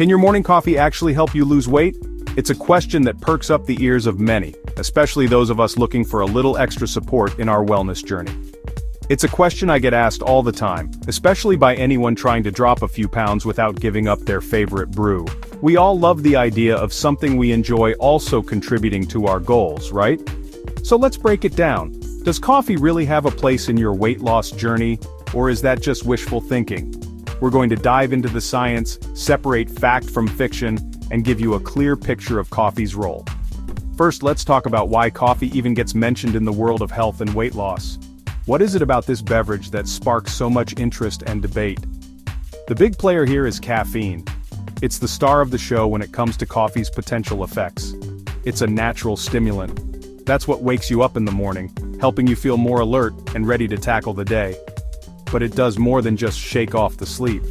Can your morning coffee actually help you lose weight? It's a question that perks up the ears of many, especially those of us looking for a little extra support in our wellness journey. It's a question I get asked all the time, especially by anyone trying to drop a few pounds without giving up their favorite brew. We all love the idea of something we enjoy also contributing to our goals, right? So let's break it down. Does coffee really have a place in your weight loss journey, or is that just wishful thinking? We're going to dive into the science, separate fact from fiction, and give you a clear picture of coffee's role. First, let's talk about why coffee even gets mentioned in the world of health and weight loss. What is it about this beverage that sparks so much interest and debate? The big player here is caffeine. It's the star of the show when it comes to coffee's potential effects. It's a natural stimulant. That's what wakes you up in the morning, helping you feel more alert and ready to tackle the day. But it does more than just shake off the sleep.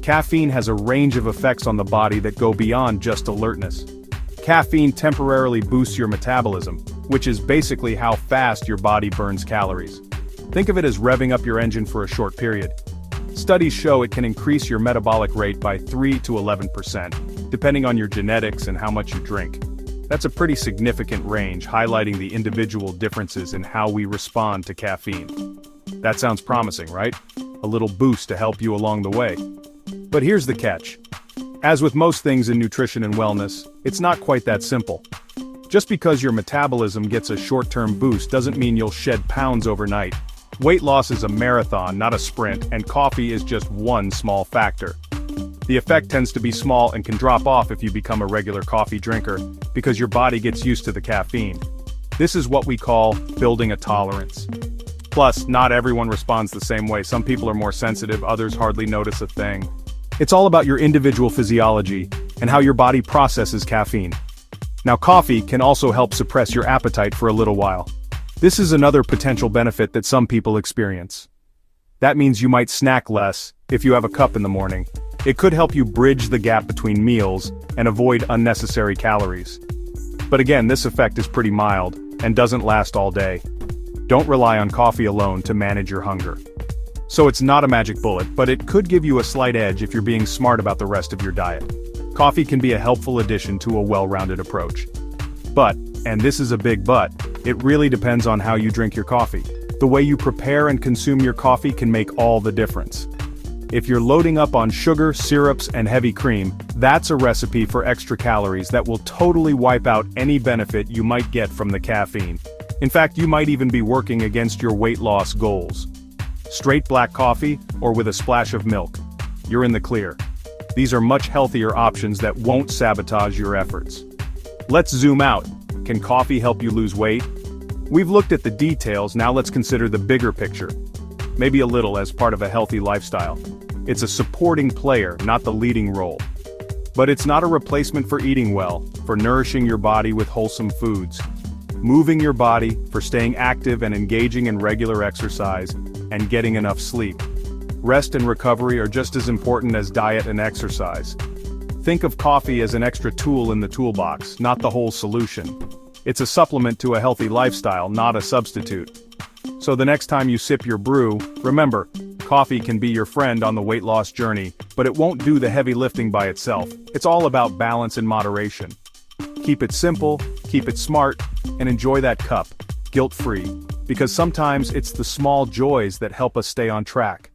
Caffeine has a range of effects on the body that go beyond just alertness. Caffeine temporarily boosts your metabolism, which is basically how fast your body burns calories. Think of it as revving up your engine for a short period. Studies show it can increase your metabolic rate by 3 to 11%, depending on your genetics and how much you drink. That's a pretty significant range, highlighting the individual differences in how we respond to caffeine. That sounds promising, right? A little boost to help you along the way. But here's the catch. As with most things in nutrition and wellness, it's not quite that simple. Just because your metabolism gets a short-term boost doesn't mean you'll shed pounds overnight. Weight loss is a marathon, not a sprint, and coffee is just one small factor. The effect tends to be small and can drop off if you become a regular coffee drinker, because your body gets used to the caffeine. This is what we call building a tolerance. Plus, not everyone responds the same way. Some people are more sensitive, others hardly notice a thing. It's all about your individual physiology and how your body processes caffeine. Now, coffee can also help suppress your appetite for a little while. This is another potential benefit that some people experience. That means you might snack less if you have a cup in the morning. It could help you bridge the gap between meals and avoid unnecessary calories. But again, this effect is pretty mild and doesn't last all day. Don't rely on coffee alone to manage your hunger. So it's not a magic bullet, but it could give you a slight edge if you're being smart about the rest of your diet. Coffee can be a helpful addition to a well-rounded approach. But, and this is a big but, it really depends on how you drink your coffee. The way you prepare and consume your coffee can make all the difference. If you're loading up on sugar, syrups, and heavy cream, that's a recipe for extra calories that will totally wipe out any benefit you might get from the caffeine. In fact, you might even be working against your weight loss goals. Straight black coffee, or with a splash of milk, you're in the clear. These are much healthier options that won't sabotage your efforts. Let's zoom out. Can coffee help you lose weight? We've looked at the details, now let's consider the bigger picture. Maybe a little as part of a healthy lifestyle. It's a supporting player, not the leading role. But it's not a replacement for eating well, for nourishing your body with wholesome foods, moving your body, for staying active and engaging in regular exercise, and getting enough sleep. Rest and recovery are just as important as diet and exercise. Think of coffee as an extra tool in the toolbox, not the whole solution. It's a supplement to a healthy lifestyle, not a substitute. So the next time you sip your brew, remember, coffee can be your friend on the weight loss journey, but it won't do the heavy lifting by itself. It's all about balance and moderation. Keep it simple, keep it smart, and enjoy that cup, guilt-free, because sometimes it's the small joys that help us stay on track.